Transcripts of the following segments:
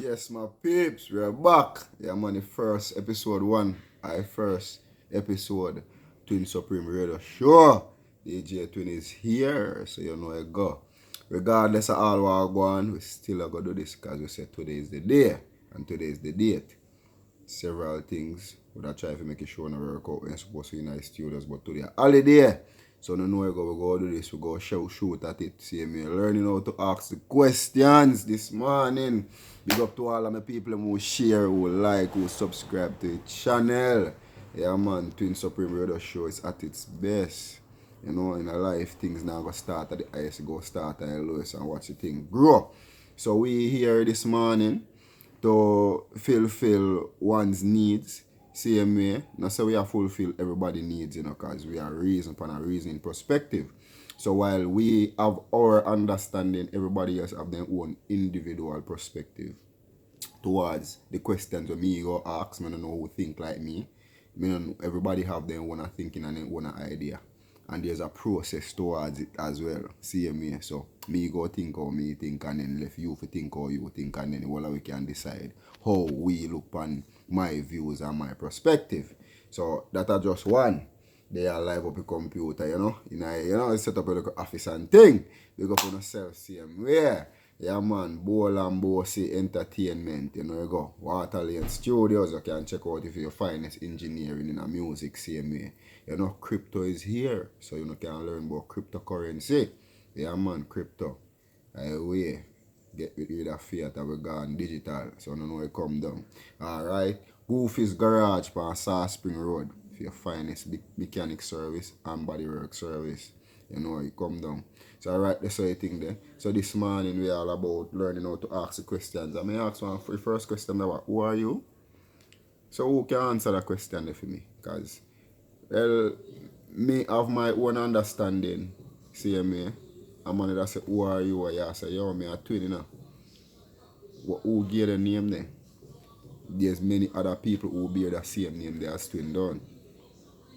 Yes, my peeps, we're back. Yeah, man, the first episode one. First episode Twin Supreme Radio Show. DJ Twin is here, so you know I go. Regardless of all what go on, we still are going to do this because we said today is the day and today is the date. Several things would I try to make it show and work out when you're supposed to be in the studios, but today holiday. So no know we go do this, we go shoot at it. See me learning how to ask the questions this morning. Big up to all of my people who share, who like, who subscribe to the channel. Yeah man, Twin Supreme Radio Show is at its best. You know, in a life things now go start at the highest, go start at the lowest and watch the thing grow. So we here this morning to fulfill one's needs same way. Not say we have fulfill everybody's needs, because we are reason upon a reasoning perspective. So while we have our understanding, everybody else have their own individual perspective towards the questions that me go ask. I don't know who think like me. Everybody have their own thinking and their own idea. And there's a process towards it as well. See me. So me go think how me think and then left you for think how you think and then we can decide how we look on my views and my perspective. So that are just one. They are live up a computer, set up a little office and thing. We go for yourself same way. Yeah man, Bowl and Bossy Entertainment, you go. Waterlane Studios, you can check out if you're finest engineering in a music same way. Crypto is here, so you can learn about cryptocurrency. Yeah man, crypto. Way. Get rid of fiat and we gone digital, so I don't know it come down. Alright. Goofy's Garage on South Spring Road for your finest mechanic service and bodywork service. It come down. So alright, that's how you think there. So this morning we are all about learning how to ask the questions. I may ask one for the first question about who are you? So who can answer that question there for me? Because me have my own understanding. See me. I'm gonna that say who are you? And you say, yo, me a twin, who gave the name there? There's many other people who bear the same name there as twin done.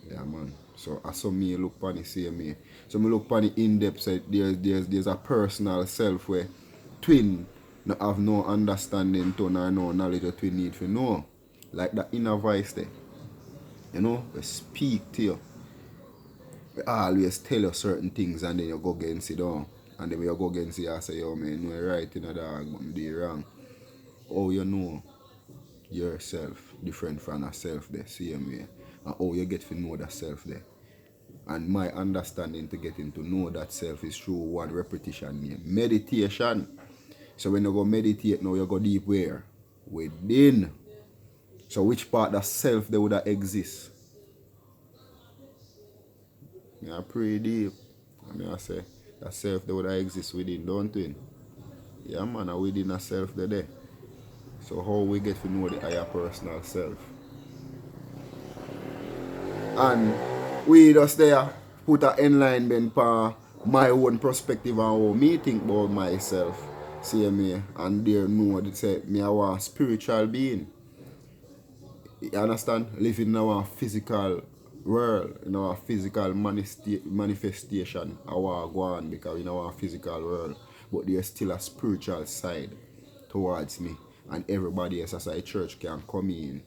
Yeah man. So I saw me look upon the same way. So me look upon the in-depth side, there's a personal self where twin not have no understanding to nor no knowledge that twin need to know. Like that inner voice there. We speak to you. We always tell you certain things and then you go again sit down. And then when you go again sit and say, yo man, you're right in a dog, but you're wrong. How you know yourself different from a self there, same way. And how you get to know that self there. And my understanding to getting to know that self is through one repetition name. Meditation. So when you go meditate now, you go deep where? Within. So which part of self there would exist? Yeah, pretty deep. And I say that self there would exist within, don't you? Yeah man, within a self there. So how we get to know the higher personal self? And we just there put an enlightenment for my own perspective and how me think about myself. See me, and they know that say me I want spiritual being. You understand? Living in our physical world, in our physical manifestation, I want to go on because in our physical world. But there's still a spiritual side towards me. And everybody else as a church can come in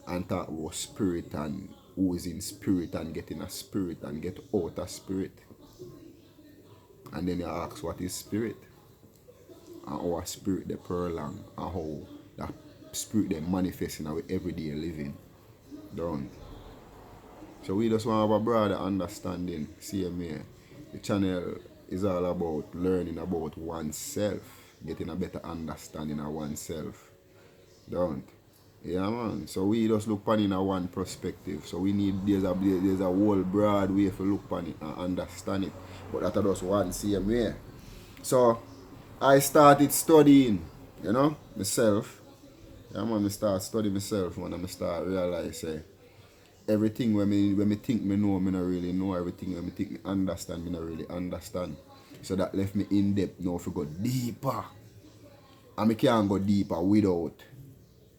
and talk about spirit and who is in spirit and get in a spirit and get out of spirit. And then you ask what is spirit? And how spirit they prolong and how that spirit they manifest in our everyday living. Done. So we just want to have a broader understanding. CMA. The channel is all about learning about oneself, getting a better understanding of oneself. Don't. Yeah man. So we just look upon it in a one perspective. So we need there's a whole broad way to look upon it and understand it. But that is just one same way. So I started studying, myself. Yeah man, I start studying myself when I start realize everything when me think me know, me not really know. Everything when me think me understand, me not really understand. So that left me in depth now to go deeper. And me can't go deeper without.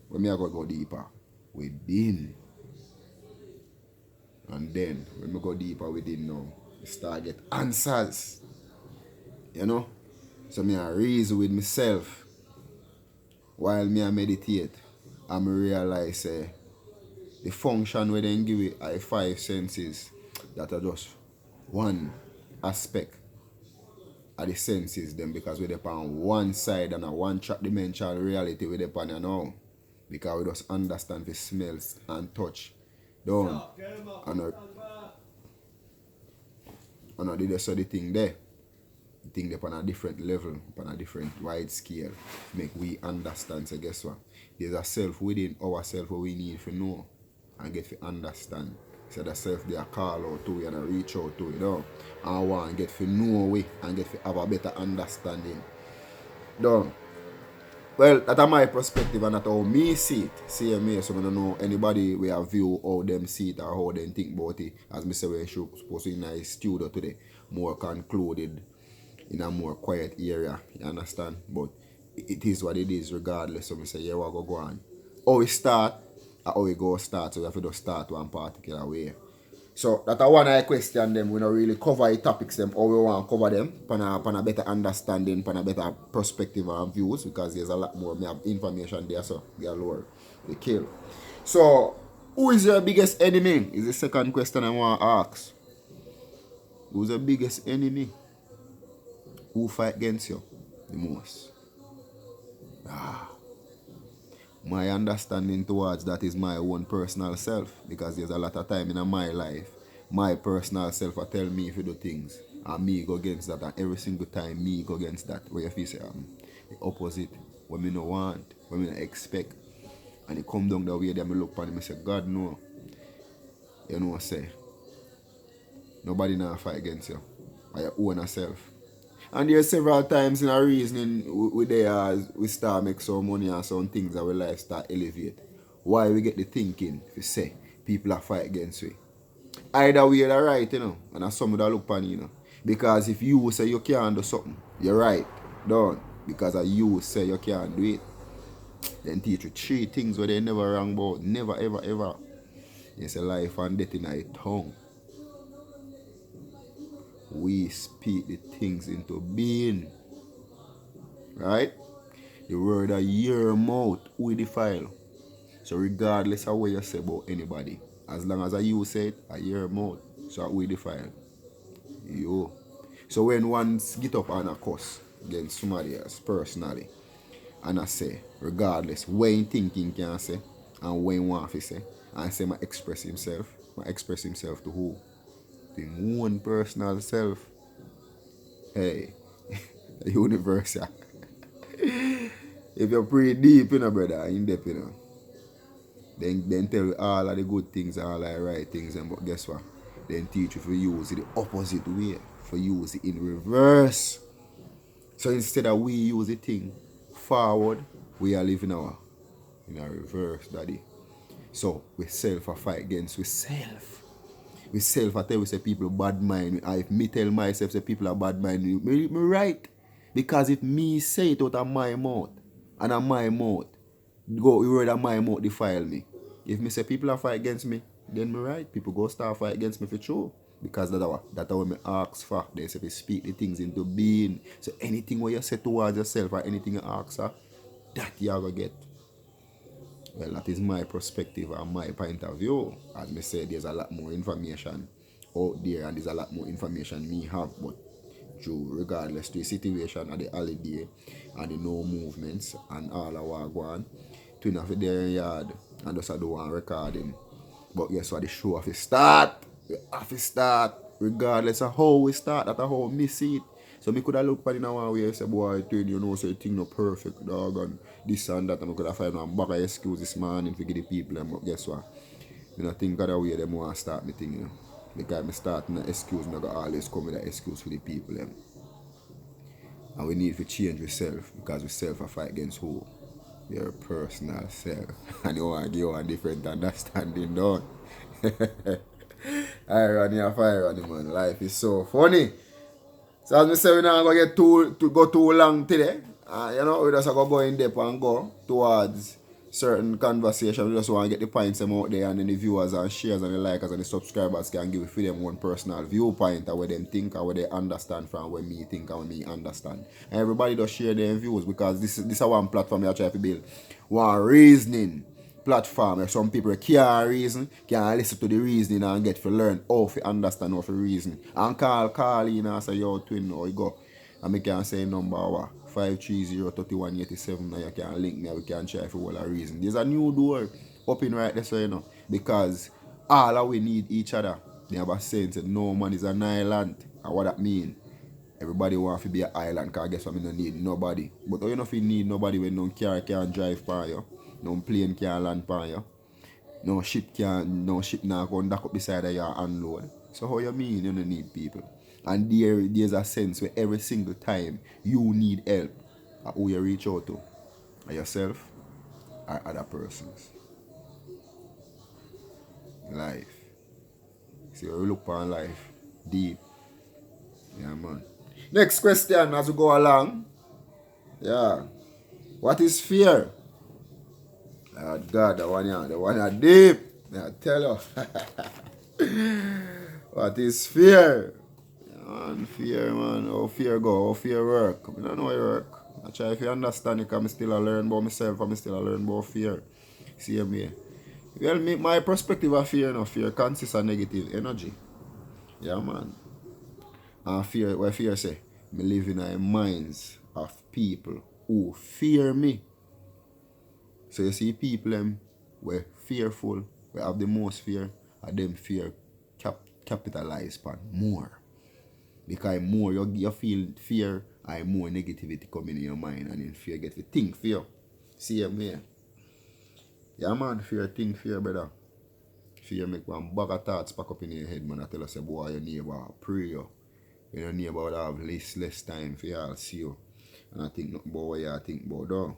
When me I go deeper within. And then when me go deeper within now, I start get answers. So me I reason with myself. while me I meditate, I realize the function where they give it are 5 senses that are just one aspect of the senses them, because we're on one side and a one track dimensional reality we're upon now. Because we just understand the smells and touch. Don't. And I did just the thing there. The thing there on a different level, on a different wide scale. Make we understand. So guess what? There's a self within ourselves where we need to know and get to understand. So the self they are call out to you and reach out to you, know. And I want to get to know we and get to have a better understanding. Done. Well, that's my perspective and that's how me see it. See me, so I don't know anybody we have view how them see it or how they think about it. As me say, we're supposed to be in a studio today, more concluded, in a more quiet area, you understand? But it is what it is regardless. So I say, yeah, we'll go on. How we start, or how we go start, so we have to just start one particular way. So that's one I question them. We don't really cover the topics them or we want to cover them on a better understanding, on a better perspective and views, because there's a lot more information there, so they are lower the kill. So who is your biggest enemy? Is the second question I want to ask. Who's the biggest enemy? Who fight against you the most? My understanding towards that is my own personal self, because there's a lot of time in my life my personal self will tell me if you do things and me go against that, and every single time me go against that, where if you say the opposite, what me no want, what me no expect, and it come down the way that me look upon him and say, God no, you know what I say, nobody now fight against you, or your own self. And there's several times in our reasoning we start make some money and some things that our life start elevate. Why we get the thinking if you say people are fight against we. Either way they're right, you know, and that's something that look upon you know. Because if you say you can't do something, you're right, done. Because if you say you can't do it, then teach you 3 things where they never wrong about. Never ever ever. It's a life and death in a tongue. We speak the things into being. Right? The word of your mouth we defile. So regardless of what you say about anybody, as long as you say it, a your mouth, so we defile. Yo. So when one get up and a cuss against somebody else personally, and I say, regardless when thinking can say and when want to say, and say I express himself to who? To his own personal self. Hey, the universe. If you're pretty deep, you know, brother, in depth, you know, then tell you all of the good things, all of the right things, and but guess what? Then teach you to use it the opposite way, for use it in reverse. So instead of we use the thing forward, we are living in a reverse, daddy. So we self a fight against we self. We self I tell we say people bad mind. If me tell myself say people are bad mind, me right. Because if me say it out of my mouth, and of my mouth, go the word of my mouth defile me. If me say people are fight against me, then me right. People go start fight against me for sure. Because that's what me ask for. They say we speak the things into being. So anything what you say towards yourself or anything you ask for, that you are going to get. Well, that is my perspective and my point of view. As me said, there's a lot more information out there and there's a lot more information me have. But regardless to the situation of the holiday and the no movements and all of what go on, to enough of their yard and just do one recording. But guess what? The show have to start. We have to start. Regardless of how we start, that's how we see it. So me could have looked at it in one way and say, boy, you know, so you think no perfect, dog, and this and that, and I could have found one back of excuse this morning to give the people, but guess what? I don't think that way they want to start me thing, you know. Because I start an excuse, I always come with an excuse for the people. And we need to change ourselves, because we self a fight against who? Your personal self. And you want to give a different understanding, don't irony of irony, man. Life is so funny. So as I say, we're not going to get too long today. You know, we just go in depth and go towards certain conversation. We just want to get the points them out there, and then the viewers and shares and the likers and the subscribers can give it for them one personal viewpoint of what them think and what they understand from what me think and what me understand. And everybody does share their views because this is one platform I try to build. One reasoning platform where some people can't reason, can listen to the reasoning and get to learn how to understand how to reason. And call in and say, yo, twin, how you go? And I can say number what? 530-3187. Now you can link me and we can try for all a reason. There's a new door open right there, so you know. Because all of we need each other. They have a sense that no man is an island. And what that mean? Everybody want to be an island because I guess I don't need nobody. But you know if you need nobody when no car can drive by you, no plane can land by you, no ship now go dock up beside you and unload. So how you mean you don't need people? And there's a sense where every single time you need help, who you reach out to, are yourself or other persons. Life. See, we look upon life deep. Yeah, man. Next question as we go along. Yeah. What is fear? Oh God, the one here deep. I tell you. What is fear? Man, fear, man. How fear go? How fear work? I don't know how it work. I try if you understand it, because I still learn about myself and I still learn about fear. See me. Well, my perspective of fear, no, fear consists of negative energy. Yeah, man. And fear, what fear say? Me live in the minds of people who fear me. So you see people them were fearful, we have the most fear, and them fear capitalize upon more. Because more you feel fear, and more negativity coming in your mind, and then fear get to think fear. See me here. Yeah, man, fear think fear, brother. Fear make one bag of thoughts pack up in your head, man. I tell us, boy, your neighbor pray you. When your neighbor will have less time for you all see you. And I think nothing about what you think about though.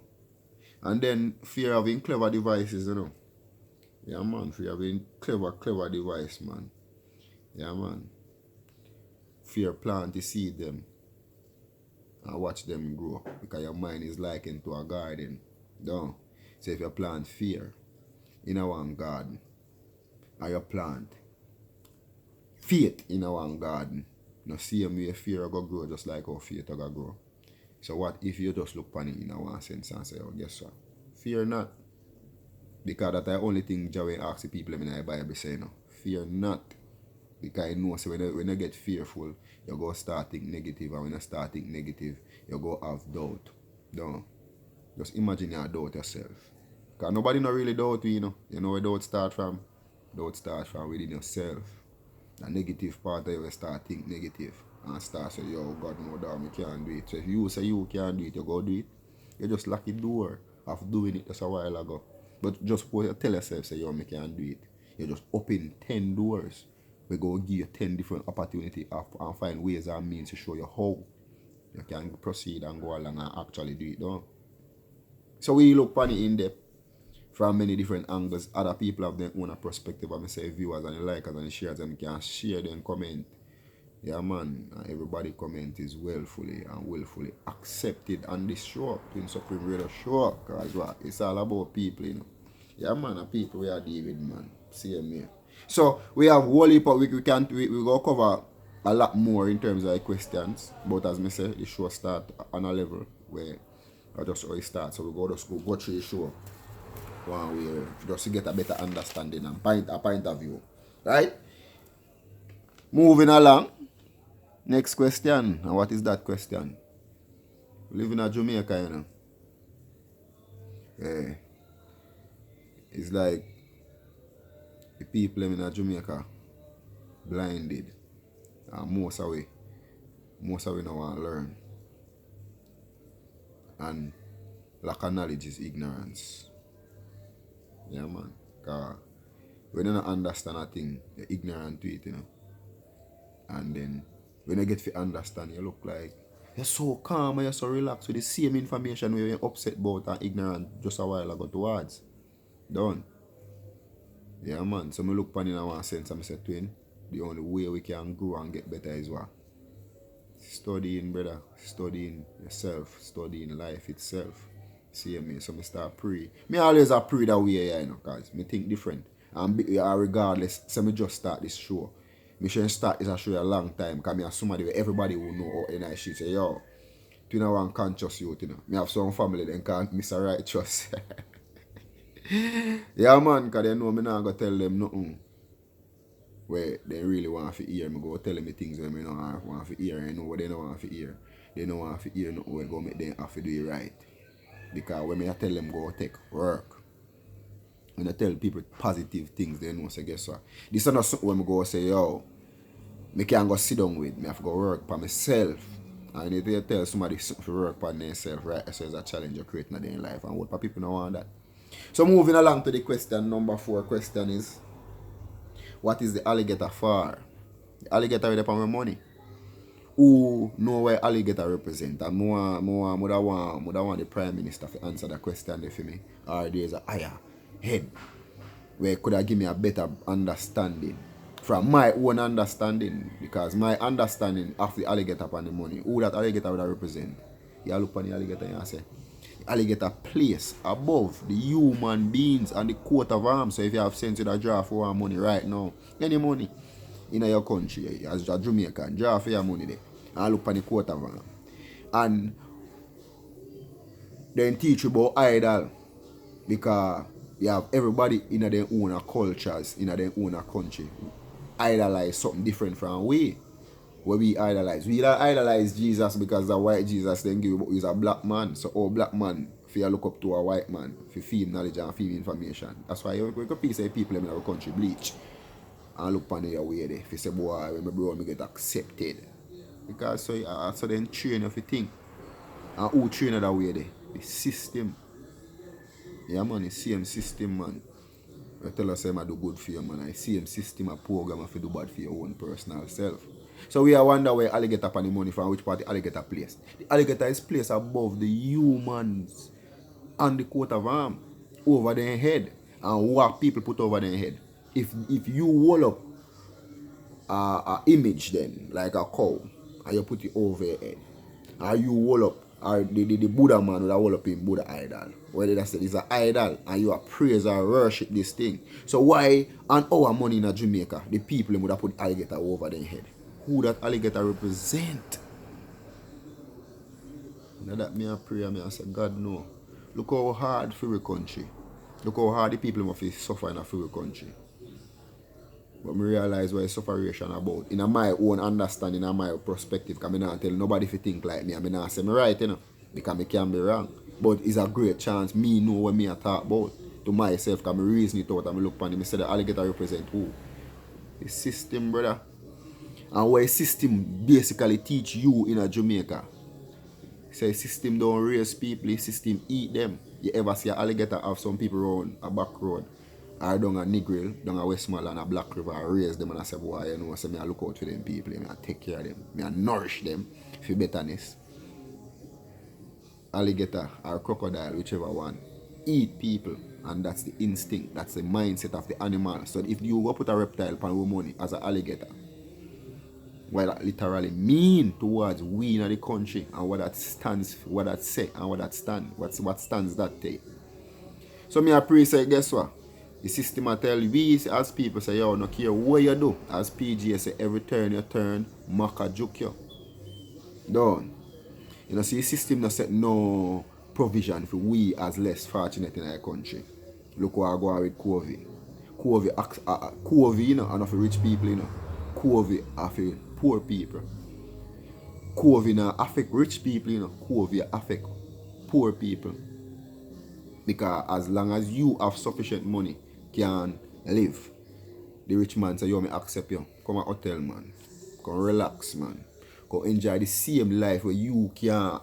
And then fear having clever devices, you know. Yeah, man, fear having clever device, man. Yeah, man. Fear plant to seed them and watch them grow. Because your mind is likened to a garden. Don't. So if you plant fear in a one garden, and you plant faith in a one garden, no same way fear will grow just like how faith will grow. So what if you just look upon it in a one sense and say, oh, guess what? Fear not. Because that's the only thing Yahweh asks the people in the Bible say, no. Fear not. Because you know, so when you get fearful, you go start think negative. And when you start think negative, you go have doubt. Don't. Just imagine you doubt yourself. Because nobody not really doubt you, you know. You know where doubt start from? Doubt start from within yourself. The negative part of you start think negative. And start say, yo, God, no doubt, me can't do it. So if you say you can't do it, you go do it. You just lock the door of doing it just a while ago. But just suppose you tell yourself, say, yo, me can't do it. You just open 10 doors. We go give you 10 different opportunities and find ways and means to show you how you can proceed and go along and actually do it, though. So we look upon it in depth from many different angles. Other people have their own perspective. I say viewers and the likers and the shares, and can share them comment. Yeah, man, everybody comment is willfully and willfully accepted on this show, Twin Supreme Radio Show, because what? It's all about people, you know. Yeah, man, and people we are David, man. See me. So we have whole heap of, we go cover a lot more in terms of the questions, but as I say, the show start on a level where I just already start, so we go through the show one way just to get a better understanding and a point of view. Right? Moving along. Next question. And what is that question? We live in Jamaica, you know. Yeah. It's like the people in Jamaica blinded. And most of we don't want to learn. And lack of knowledge is ignorance. Yeah, man. Because when you don't understand a thing, you're ignorant to it, you know. And then when you get to understand, you look like you're so calm and you're so relaxed with the same information where you're upset about and ignorant just a while ago towards. Done. Yeah, man. So I look upon it in one sense and I say, twin, the only way we can grow and get better is what? Studying, brother. Studying yourself. Studying life itself. See me, so I start pray. Me always a pray that way, you know, cause me think different. And regardless, so me just start this show. Me shouldn't start this show a long time, cause me as somebody where everybody will know out in that shit. Say, yo, you know one conscious youth, you know. Me have some family then can't miss a righteous. Yeah man, cause they know me not gonna tell them nothing where they really want to hear. Me go tell them the things where me not want to hear. I know what they don't want to hear. They don't want to hear nothing where go make them have to do it right. Because when I tell them go take work, when I tell people positive things, they know, say, guess what? This is not something when I go say, yo, I can't go sit down with me, I have to go work by myself. And if you tell somebody something to work by themselves, right, so it's a challenge you're creating in their life. And what people don't want that. So moving along to the question, number 4 question is, what is the alligator for? The alligator with my money. Who know where alligator represent? And more want the Prime Minister to answer that question there for me. Or there's a higher head where could have give me a better understanding from my own understanding, because my understanding of the alligator and the money, who that alligator would represent. You look on the alligator and say the alligator place above the human beings and the coat of arms. So if you have sense, you draw for money right now, any money in your country, as a Jamaican, draw for your money there and look on the coat of arms. And then teach you about idol, because you have everybody in their own cultures, in their own country, idolize something different from we. Where we idolize. We don't idolize Jesus because the white Jesus then give you, he's a black man. So all black man, if you look up to a white man, if you feel knowledge and feel information. That's why you can say people in our country bleach and look on your way there. If you say, boy, when my bro me get accepted. Because so then train if you think. And who train that way there? The system. Yeah man, the same system man. I tell us I do good for you man. I same system a program if you do bad for your own personal self. So we are wonder where alligator upon the money from, which part the alligator placed. The alligator is placed above the humans and the coat of arm over their head. And what people put over their head. If you hold up a image then, like a cow, and you put it over your head, and you hold up, or the Buddha man would hold up in Buddha idol. Whether that's it's an idol and you are praise or worship this thing. So why on our money in Jamaica, the people would have put alligator over their head? Who that alligator represent? Now that me a pray and me I say, God no. Look how hard for the country. Look how hard the people must suffer in a free country. But me realize what sufferation about. In my own understanding and my perspective, because I not tell nobody if you think like me. I not say me right, you know. Because me can be wrong. But it's a great chance me know what me I talk about to myself, because me reason it out and me look upon it. Me say the alligator represent who? The system, brother. And what system basically teach you in a Jamaica. Say system don't raise people, the system eat them. You ever see an alligator have some people around a back road or down a Negril, down a Westmoreland, a Black River, I raise them and I say, boy, you know, so me I look out for them people, me I take care of them, me I nourish them for betterness. Alligator or crocodile, whichever one, eat people, and that's the instinct, that's the mindset of the animal. So if you go put a reptile upon your money as an alligator, what that literally mean towards we in the country and what that stands, what that say and what that stand, what stands that take. So me I pray say, guess what? The system I tell we as people say, yo, no care what you do. As PGA say, every turn you turn, maka juke you. Done. You know, see the system not set no provision for we as less fortunate in our country. Look what I go on with COVID. COVID, you know, and for rich people, you know. COVID are for poor people. COVID now affect rich people, you know. COVID affect poor people. Because as long as you have sufficient money, can live. The rich man say, yo, me accept you. Come a hotel, man. Come relax, man. Come enjoy the same life where you can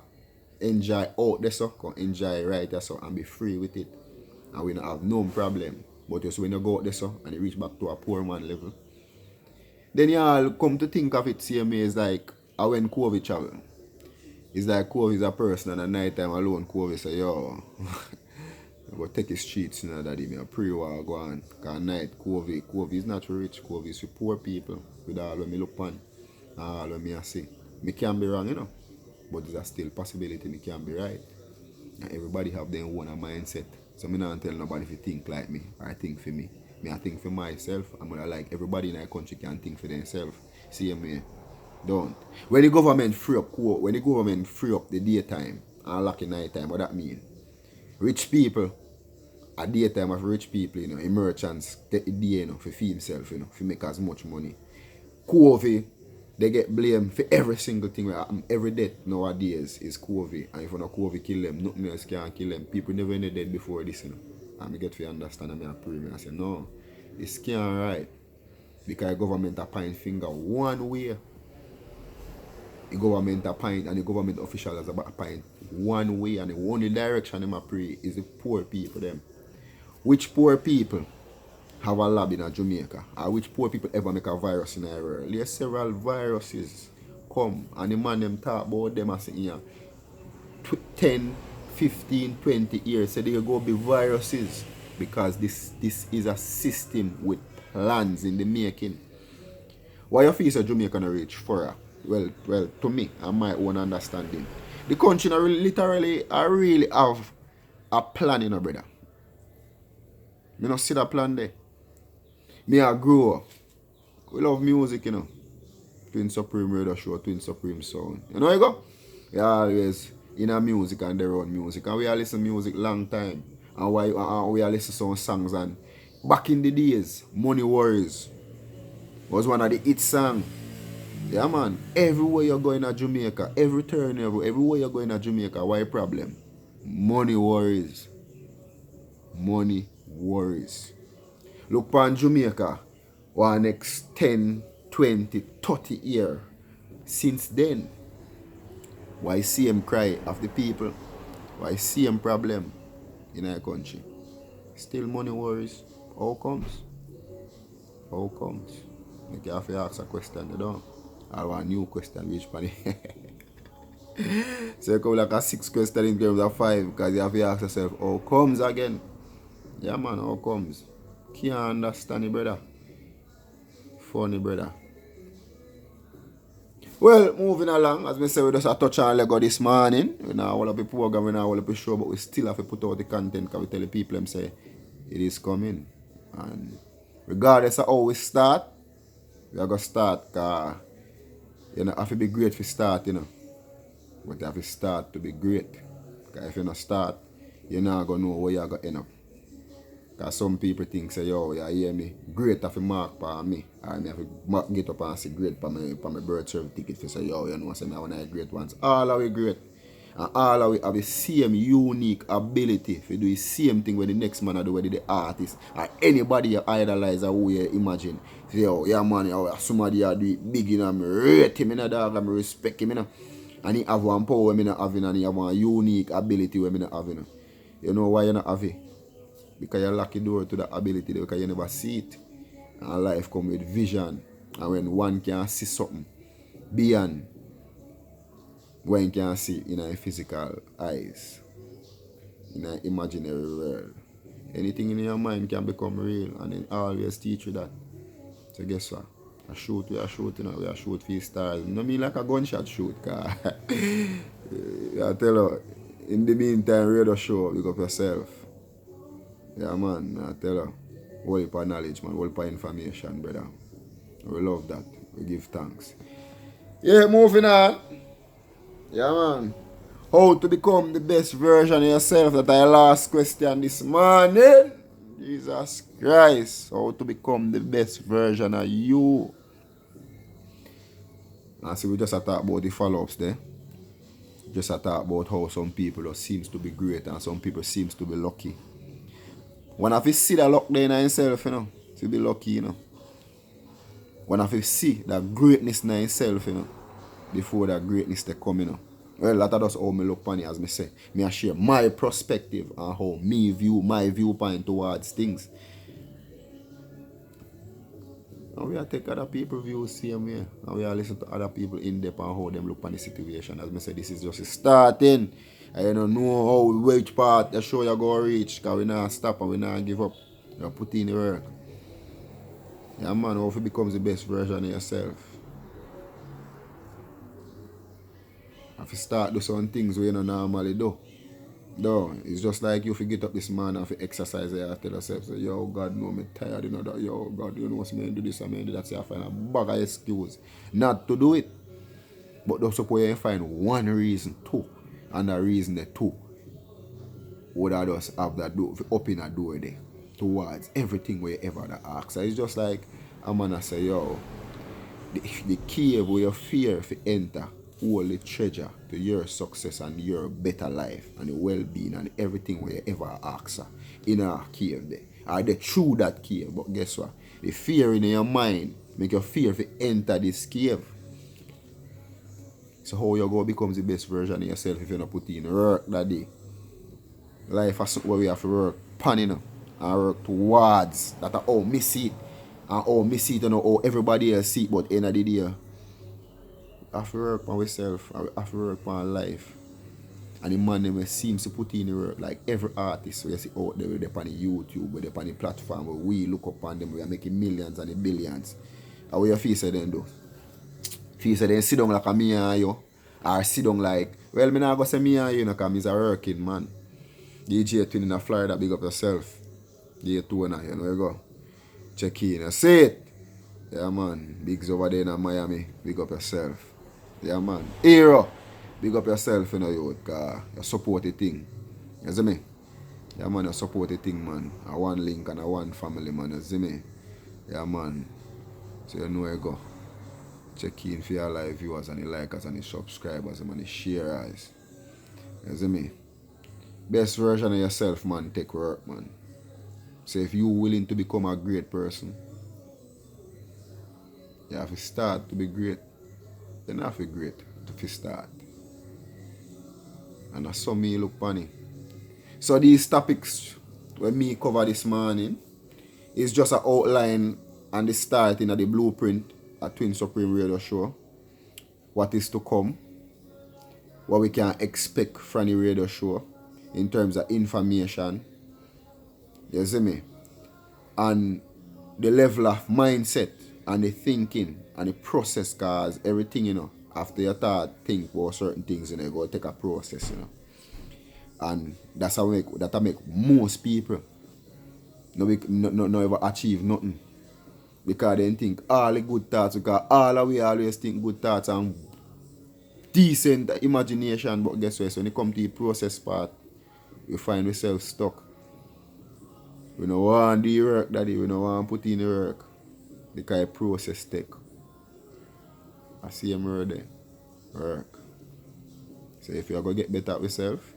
enjoy out there, so come enjoy right there, so and be free with it. And we don't have no problem. But just when you go out there, so and you reach back to a poor man level, then you all come to think of it same way as like when COVID travel. It's like COVID is a person and at night time alone COVID say, yo, go take the streets, you know, daddy, me a pre-war go on. Because night COVID is not for rich, COVID is for poor people. With all when me look on, all when me I see. Me can be wrong, you know. But there's a still possibility me can be right. And everybody have their own mindset. So me not tell nobody to think like me or think for me. Me I think for myself. I'm gonna like everybody in our country can think for themselves. See me. Don't. When the government free up the daytime and lock the night time, what that mean? Rich people, at daytime of rich people, merchants get the day, for feed himself, for make as much money. COVID, they get blamed for every single thing that happen. Every death nowadays is COVID. And if you not COVID kill them, nothing else can kill them. People never been dead before this, And I get to understand and I pray. I say, no, it's can't right. Because the government are pointing finger one way. The government are pointing and the government officials are pointing one way, and the only direction them pray is the poor people them. Which poor people have a lab in Jamaica? Or which poor people ever make a virus in the world? There's several viruses come and the man them talk about them as in 10, 15, 20 years. So they go be viruses because this is a system with plans in the making. Why you feel so Jamaica not reach for her? Well, to me and my own understanding, the country literally I really have a plan, brother. Me not see that plan there. Me I grow up. We love music, Twin Supreme Radio Show, Twin Supreme Sound. You know you go? We always in a music and their own music. And we are listen music long time. And we are listen some songs, and back in the days, Money Worries was one of the hit songs. Yeah man, everywhere you're going to Jamaica, every turn, everywhere you're going to Jamaica, why problem? Money worries. Money worries. Look upon Jamaica, for next 10, 20, 30 years. Since then, why see him cry of the people? Why see him problem in our country? Still money worries. How comes? How comes? You have to ask a question, you know? Or a new question, which one? So you come like a 6 question in terms of 5, because you have to ask yourself, how comes again? Yeah man, how comes? Can't understand it, brother. Funny, brother. Well, moving along, as we say, we just a touch on Lego this morning. We now all up the program, we now all up the show, but we still have to put out the content because we tell the people them say it is coming. And regardless of how we start, we are going to start because you have to be great for start, But you have to start to be great. Because if you don't start, you're not going to know where you're going to end up. Because some people think, say, yo, you hear me, great have to mark for me. Or me have to get up and say great for my birth certificate for say, yo, you know, say, I want to great ones. All of we great. And all of we have the same unique ability to do the same thing when the next man do, whether the artist or anybody you idolize or who you imagine. Say, yo, yeah man, yo, somebody you do it big, me rate him, dog, me respect him, And he have one power me not having, and he have one unique ability we me not having. You know why you not have it? Because you lock the door to the ability because you never see it. And life comes with vision. And when one can see something beyond one can see in a physical eyes, in an imaginary world, anything in your mind can become real, and it always teach you that. So guess what? We are shooting, we are shooting for the stars. No mean like a gunshot shoot, cause I tell you, in the meantime, radio show, pick up yourself. Yeah man, I tell you, whole heap of knowledge, man, whole heap of information, brother. We love that. We give thanks. Yeah, moving on. Yeah man. How to become the best version of yourself? That I last question this morning. Jesus Christ. How to become the best version of you? And see, we just talk about the follow-ups there. Just talk about how some people seems to be great and some people seems to be lucky. One of you see that luck there in himself, to be lucky, One of you see that greatness in himself, before that greatness they come, Well, that's just how me look upon it, as me say. Me I share my perspective and how me view my viewpoint towards things. And we are take other people's views same way. And we are listen to other people in depth and how them look upon the situation. As me say, this is just a starting. I don't know how which part the show you go reach, because we not stop and we not give up. You put in the work. Yeah man, how it becomes the best version of yourself. If you start do some things we you don't normally do. No, it's just like you if you get up this morning and if you exercise you tell yourself, so, yo, God, no, me tired, you know, that, yo, God, you know what's me do this and me do that, so I find a bag of excuse not to do it. But don't suppose you find one reason, two, and the reason the two would I just have that door, open a door there towards everything where you ever ask. So it's just like a man say, yo, the cave where you fear if you enter hold the treasure to your success and your better life and the well-being and everything where you ever ask in a cave there. Or they through that cave, but guess what? The fear in your mind make you fear if you enter this cave. So how you go becomes the best version of yourself if you don't put in work that day. Life is something where we have to work pan, you know, and work towards that are how me see it. And how me see it, you know, how everybody else see it, but end of the day, I have to work on myself, I have to work on life. And the man them seems to put in the work like every artist we see out there, they're on the YouTube, they're on the platform where we look up on them, we are making millions and the billions. How will you feel say then do? Feel say then sit down like a me and you, or sit down like, well, me not go say me and you, because I'm a working man. DJ Twin in Florida, big up yourself. DJ2 now, you know you go. Check in, you see it. Yeah man, bigs over there in Miami, big up yourself. Yeah man. Hero, big up yourself, you know you, because you support the thing. You see me? Yeah man, you support the thing man. A one link and a one family man, you see me? Yeah man. So you know you go. Check in for your live viewers and the likers and the subscribers and the sharers. You see me? Best version of yourself, man, take work, man. So if you willing to become a great person, you have to start to be great. Then you have to be great to start. And that's how me look funny. So these topics when me cover this morning is just an outline and the starting of the blueprint at Twin Supreme Radio Show. What is to come. What we can expect from the radio show in terms of information. You see me? And the level of mindset and the thinking and the process, cause everything, you know, after you think about certain things, you know, you go take a process, you know. And that's how I make most people no ever achieve nothing. Because they think all the good thoughts, because all of we always think good thoughts and decent imagination, but guess what? So when it comes to the process part, we find ourselves stuck. We don't want to do the work, daddy. We don't want to put in the work. Because the process take. I see him there. Work. So if you're going to get better at yourself,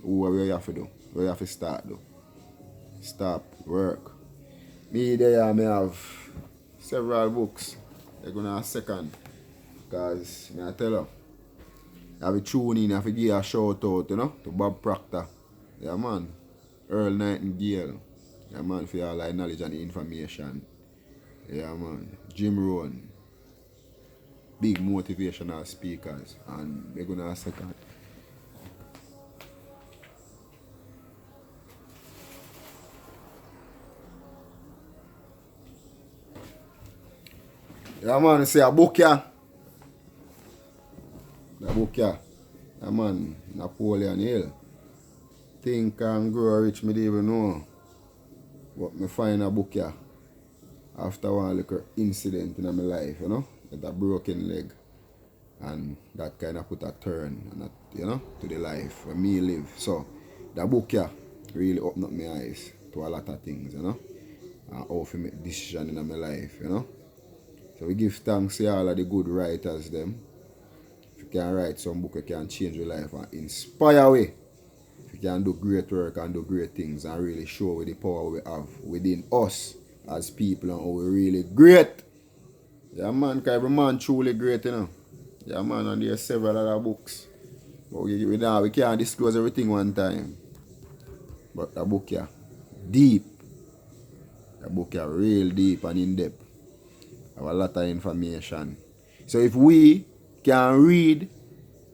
what you have to do? What you have to start do? Stop, work. Me there, I have several books. They're going to have a second. Because I tell you, I have to tune in, I have to give a shout out, you know, to Bob Proctor. Yeah, man. Earl Nightingale. Yeah, man, for all the knowledge and the information. Yeah, man. Jim Rohn. Big motivational speakers. And they're going to have a second. Yeah, man, say a book, yeah. The book, yeah. Yeah, man, Napoleon Hill. Think and Grow Rich, me didn't even know. But me find a book, yeah. After one little incident in my life, you know. With a broken leg. And that kind of put a turn, and you know, to the life where me live. So, the book, yeah, really opened up my eyes to a lot of things, you know. And how to make decisions in my life, you know. So we give thanks to all of the good writers them. If you can write some book, you can change your life and inspire way. If you can do great work and do great things and really show the power we have within us as people and how we're really great. Yeah man, because every man truly great, you know. Yeah man, and there's several other books. But we can't disclose everything one time. But the book yeah, deep. The book yeah, real deep and in depth. Have a lot of information. So if we can read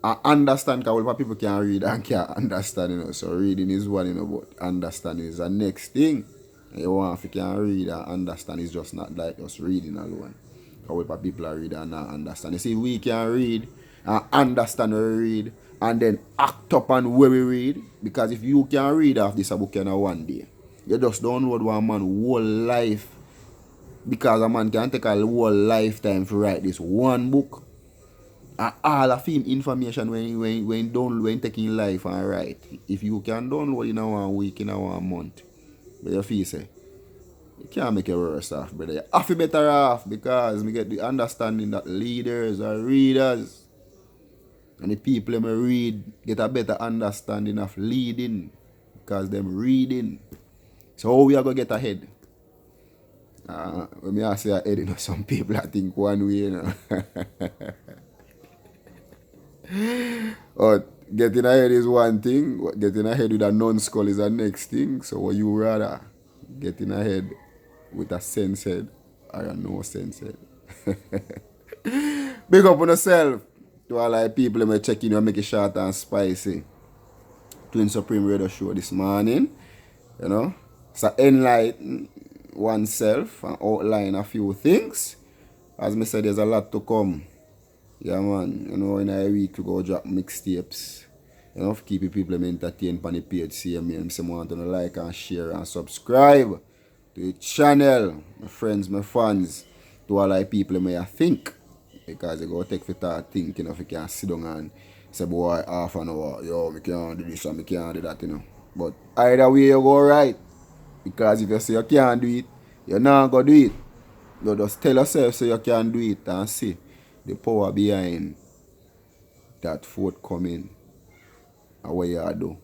and understand, because a lot of people can read and can't understand, you know. So reading is one, you know, but understanding is the next thing. And you want if you can read and understand, it's just not like just reading alone. Because a lot of people are reading and not understand. You see, we can read and understand what we read, and then act up on where we read. Because if you can read off this a book in a one day, you just download one man whole life. Because a man can take a whole lifetime to write this one book. And all of him information when taking life and write. If you can download in a 1 week, in a 1 month, but you feel say, you can't make it worse off, brother. You have to be better off because we get the understanding that leaders are readers. And the people that read get a better understanding of leading because them reading. So how we are going to get ahead? When I say ahead, you know, some people I think one way, you know. But getting ahead is one thing. Getting ahead with a non-skull is the next thing. So what you rather? Getting ahead with a sense head or a no sense head? Big up on yourself. To all the people that may check in and make it short and spicy. Twin Supreme Radio Show this morning. You know. So enlighten oneself and outline a few things. As I said, there's a lot to come. Yeah, man. You know, in a week we go drop mixtapes. You know, to keep people entertained on the page. See me and say, want to like and share and subscribe to the channel. My friends, my fans, to all the people may think. Because they go take for that think, you know, if you can sit down and say, boy, half an hour, yo, me can't do this and me can't do that, you know. But either way you go right. Because if you say you can't do it, you're not going to do it. You just tell yourself so you can do it and see the power behind that forthcoming and what you do.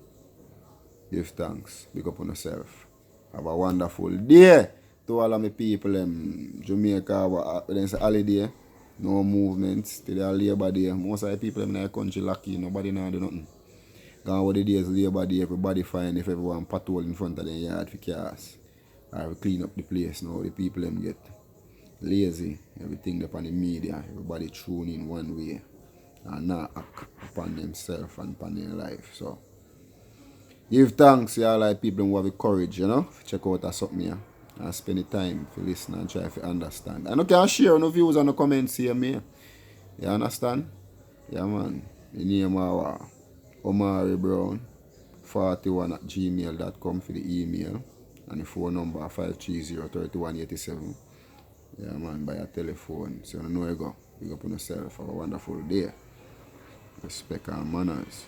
Give thanks. Big up on yourself. Have a wonderful day to all of my people in Jamaica. It's a holiday. No movements. Till the Labor Day. Most of the people in the country lucky. Nobody now do nothing. Gone over the days Labor Day. Everybody fine if everyone patrol in front of the yard for cars. Or we clean up the place now. The people them get lazy. Everything up on the media. Everybody tune in one way. And not act upon themselves and upon their life. So give thanks to all like people who have the courage, you know. Check out that something here. And spend the time to listen and try to understand. And you can share no views and no comments here, me. You understand? Yeah, man. The name of Omari Brown 41 at gmail.com for the email. And the phone number 530-3187. Yeah, man, by a telephone. So you know you go. Big up on yourself. Have a wonderful day. Respect and manners.